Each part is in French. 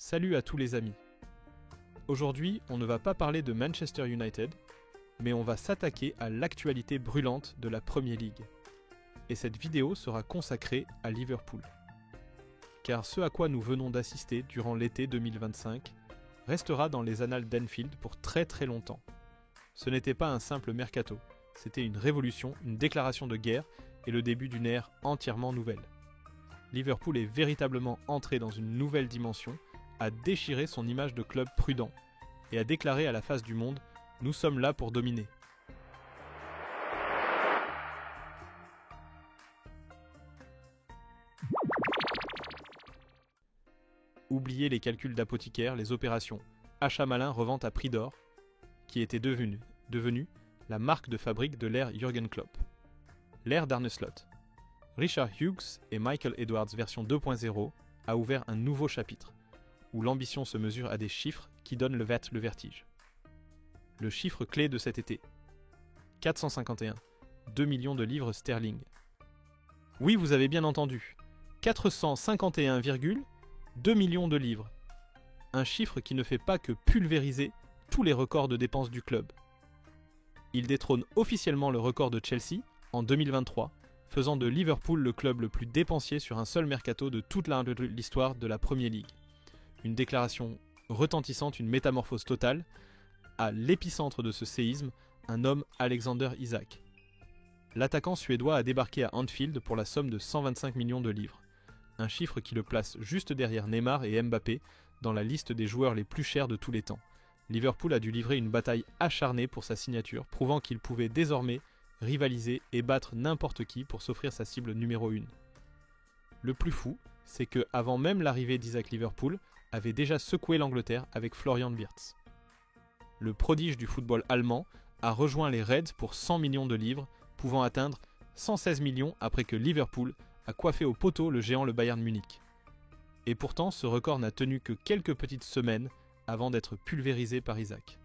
Salut à tous les amis. Aujourd'hui, on ne va pas parler de Manchester United, mais on va s'attaquer à l'actualité brûlante de la Premier League. Et cette vidéo sera consacrée à Liverpool. Car ce à quoi nous venons d'assister durant l'été 2025 restera dans les annales d'Anfield pour très très longtemps. Ce n'était pas un simple mercato, c'était une révolution, une déclaration de guerre et le début d'une ère entièrement nouvelle. Liverpool est véritablement entré dans une nouvelle dimension, a déchiré son image de club prudent et a déclaré à la face du monde « Nous sommes là pour dominer ». Oubliez les calculs d'apothicaire, les opérations achat malin, revente à prix d'or, qui était devenue la marque de fabrique de l'ère Jürgen Klopp. L'ère d'Arne Slot. Richard Hughes et Michael Edwards version 2.0 a ouvert un nouveau chapitre, où l'ambition se mesure à des chiffres qui donnent le vertige. Le chiffre clé de cet été. 451. 2 millions de livres sterling. Oui, vous avez bien entendu. 451,2 millions de livres. Un chiffre qui ne fait pas que pulvériser tous les records de dépenses du club. Il détrône officiellement le record de Chelsea en 2023, faisant de Liverpool le club le plus dépensier sur un seul mercato de toute l'histoire de la Premier League. Une déclaration retentissante, une métamorphose totale. À l'épicentre de ce séisme, un homme, Alexander Isak. L'attaquant suédois a débarqué à Anfield pour la somme de 125 millions de livres. Un chiffre qui le place juste derrière Neymar et Mbappé dans la liste des joueurs les plus chers de tous les temps. Liverpool a dû livrer une bataille acharnée pour sa signature, prouvant qu'il pouvait désormais rivaliser et battre n'importe qui pour s'offrir sa cible numéro 1. Le plus fou, c'est que avant même l'arrivée d'Isaac, Liverpool avait déjà secoué l'Angleterre avec Florian Wirtz. Le prodige du football allemand a rejoint les Reds pour 100 millions de livres, pouvant atteindre 116 millions après que Liverpool a coiffé au poteau le géant le Bayern Munich. Et pourtant, ce record n'a tenu que quelques petites semaines avant d'être pulvérisé par Isaac.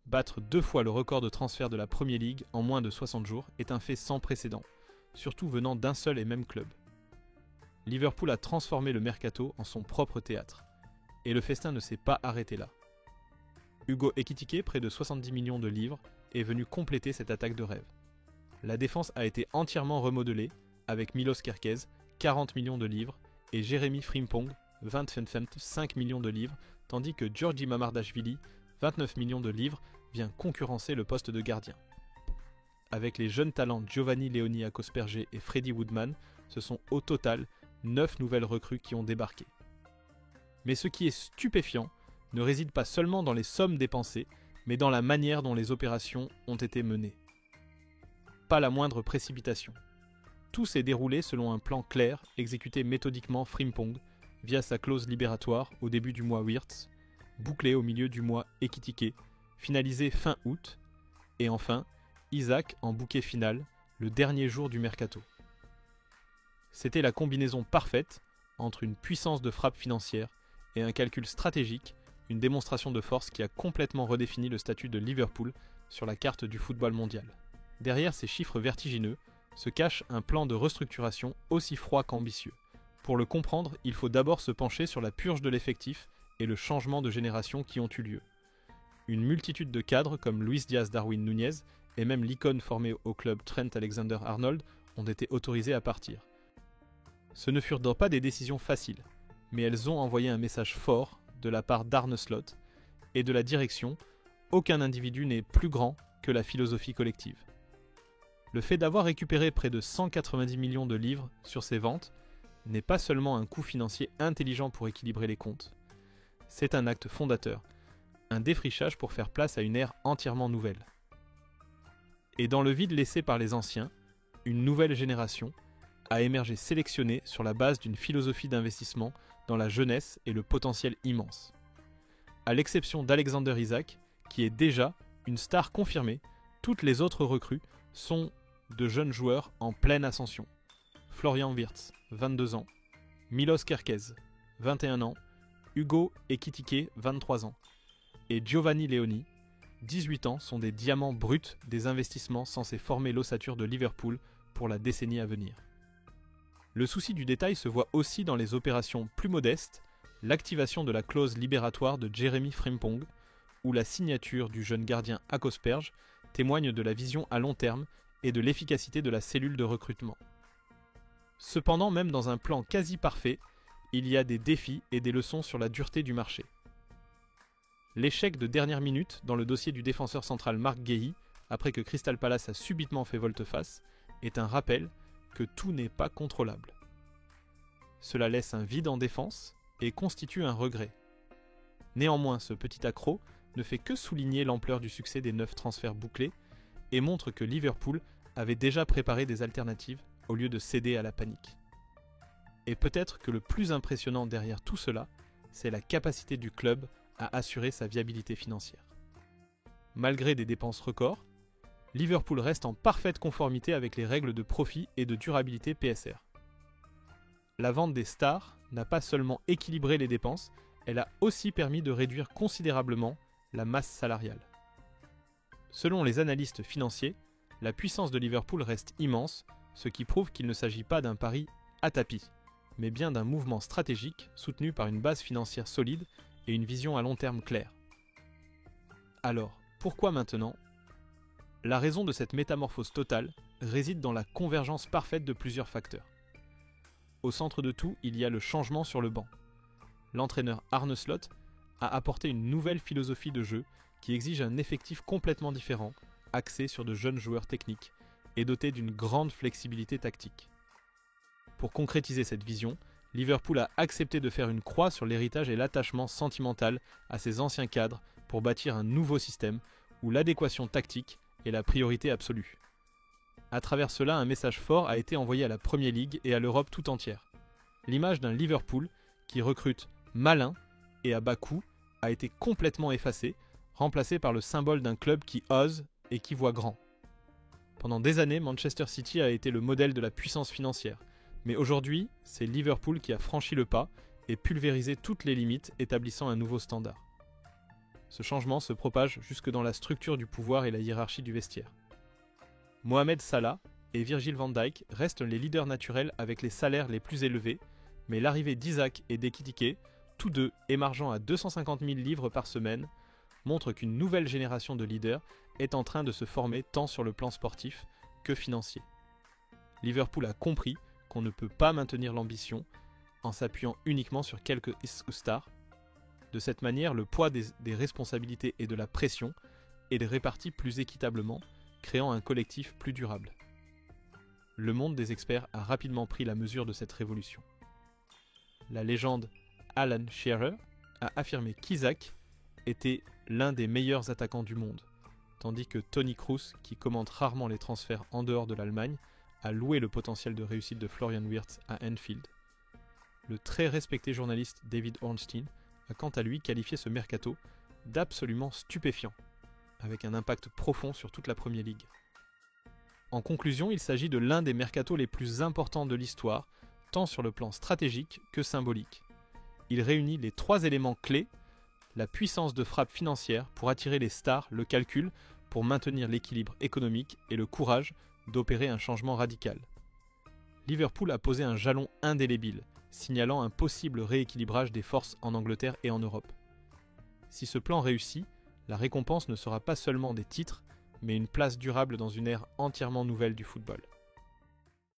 Battre 2 fois le record de transfert de la Premier League en moins de 60 jours est un fait sans précédent, surtout venant d'un seul et même club. Liverpool a transformé le mercato en son propre théâtre. Et le festin ne s'est pas arrêté là. Hugo Ekitike, près de 70 millions de livres, est venu compléter cette attaque de rêve. La défense a été entièrement remodelée, avec Milos Kerkez, 40 millions de livres, et Jérémy Frimpong, 25 millions de livres, tandis que Georgi Mamardashvili, 29 millions de livres, vient concurrencer le poste de gardien. Avec les jeunes talents Giovanni Leoni Akosperger et Freddie Woodman, ce sont au total 9 nouvelles recrues qui ont débarqué. Mais ce qui est stupéfiant ne réside pas seulement dans les sommes dépensées, mais dans la manière dont les opérations ont été menées. Pas la moindre précipitation. Tout s'est déroulé selon un plan clair, exécuté méthodiquement Frimpong, via sa clause libératoire au début du mois Wirtz, bouclé au milieu du mois Ekitike, finalisé fin août, et enfin, Isaac en bouquet final, le dernier jour du mercato. C'était la combinaison parfaite entre une puissance de frappe financière et un calcul stratégique, une démonstration de force qui a complètement redéfini le statut de Liverpool sur la carte du football mondial. Derrière ces chiffres vertigineux se cache un plan de restructuration aussi froid qu'ambitieux. Pour le comprendre, il faut d'abord se pencher sur la purge de l'effectif et le changement de génération qui ont eu lieu. Une multitude de cadres comme Luis Diaz Darwin Núñez et même l'icône formée au club Trent Alexander-Arnold ont été autorisés à partir. Ce ne furent donc pas des décisions faciles, mais elles ont envoyé un message fort de la part d'Arne Slot et de la direction. Aucun individu n'est plus grand que la philosophie collective. Le fait d'avoir récupéré près de 190 millions de livres sur ces ventes n'est pas seulement un coût financier intelligent pour équilibrer les comptes, c'est un acte fondateur, un défrichage pour faire place à une ère entièrement nouvelle. Et dans le vide laissé par les anciens, une nouvelle génération a émergé sélectionnée sur la base d'une philosophie d'investissement dans la jeunesse et le potentiel immense. À l'exception d'Alexander Isak, qui est déjà une star confirmée, toutes les autres recrues sont de jeunes joueurs en pleine ascension. Florian Wirtz, 22 ans, Milos Kerkez, 21 ans, Hugo Ekitike, 23 ans, et Giovanni Leoni, 18 ans, sont des diamants bruts des investissements censés former l'ossature de Liverpool pour la décennie à venir. Le souci du détail se voit aussi dans les opérations plus modestes, l'activation de la clause libératoire de Jeremy Frimpong ou la signature du jeune gardien Akosperge témoignent de la vision à long terme et de l'efficacité de la cellule de recrutement. Cependant, même dans un plan quasi parfait, il y a des défis et des leçons sur la dureté du marché. L'échec de dernière minute dans le dossier du défenseur central Marc Guéhi, après que Crystal Palace a subitement fait volte-face, est un rappel que tout n'est pas contrôlable. Cela laisse un vide en défense et constitue un regret. Néanmoins, ce petit accroc ne fait que souligner l'ampleur du succès des 9 transferts bouclés et montre que Liverpool avait déjà préparé des alternatives au lieu de céder à la panique. Et peut-être que le plus impressionnant derrière tout cela, c'est la capacité du club à assurer sa viabilité financière. Malgré des dépenses records, Liverpool reste en parfaite conformité avec les règles de profit et de durabilité PSR. La vente des stars n'a pas seulement équilibré les dépenses, elle a aussi permis de réduire considérablement la masse salariale. Selon les analystes financiers, la puissance de Liverpool reste immense, ce qui prouve qu'il ne s'agit pas d'un pari à tapis, mais bien d'un mouvement stratégique soutenu par une base financière solide et une vision à long terme claire. Alors, pourquoi maintenant ? La raison de cette métamorphose totale réside dans la convergence parfaite de plusieurs facteurs. Au centre de tout, il y a le changement sur le banc. L'entraîneur Arne Slot a apporté une nouvelle philosophie de jeu qui exige un effectif complètement différent, axé sur de jeunes joueurs techniques et doté d'une grande flexibilité tactique. Pour concrétiser cette vision, Liverpool a accepté de faire une croix sur l'héritage et l'attachement sentimental à ses anciens cadres pour bâtir un nouveau système où l'adéquation tactique est la priorité absolue. À travers cela, un message fort a été envoyé à la Premier League et à l'Europe tout entière. L'image d'un Liverpool qui recrute malin et à bas coût a été complètement effacée, remplacée par le symbole d'un club qui ose et qui voit grand. Pendant des années, Manchester City a été le modèle de la puissance financière, mais aujourd'hui, c'est Liverpool qui a franchi le pas et pulvérisé toutes les limites, établissant un nouveau standard. Ce changement se propage jusque dans la structure du pouvoir et la hiérarchie du vestiaire. Mohamed Salah et Virgil van Dijk restent les leaders naturels avec les salaires les plus élevés, mais l'arrivée d'Isaac et d'Ekitike, tous deux émargeant à 250 000 livres par semaine, montre qu'une nouvelle génération de leaders est en train de se former tant sur le plan sportif que financier. Liverpool a compris qu'on ne peut pas maintenir l'ambition en s'appuyant uniquement sur quelques stars. De cette manière, le poids des responsabilités et de la pression est réparti plus équitablement, créant un collectif plus durable. Le monde des experts a rapidement pris la mesure de cette révolution. La légende Alan Shearer a affirmé qu'Isaac était l'un des meilleurs attaquants du monde, tandis que Tony Kroos, qui commente rarement les transferts en dehors de l'Allemagne, a loué le potentiel de réussite de Florian Wirtz à Anfield. Le très respecté journaliste David Ornstein a quant à lui qualifié ce mercato d'absolument stupéfiant, avec un impact profond sur toute la Premier League. En conclusion, il s'agit de l'un des mercatos les plus importants de l'histoire, tant sur le plan stratégique que symbolique. Il réunit les 3 éléments clés, la puissance de frappe financière pour attirer les stars, le calcul pour maintenir l'équilibre économique et le courage d'opérer un changement radical. Liverpool a posé un jalon indélébile, signalant un possible rééquilibrage des forces en Angleterre et en Europe. Si ce plan réussit, la récompense ne sera pas seulement des titres, mais une place durable dans une ère entièrement nouvelle du football.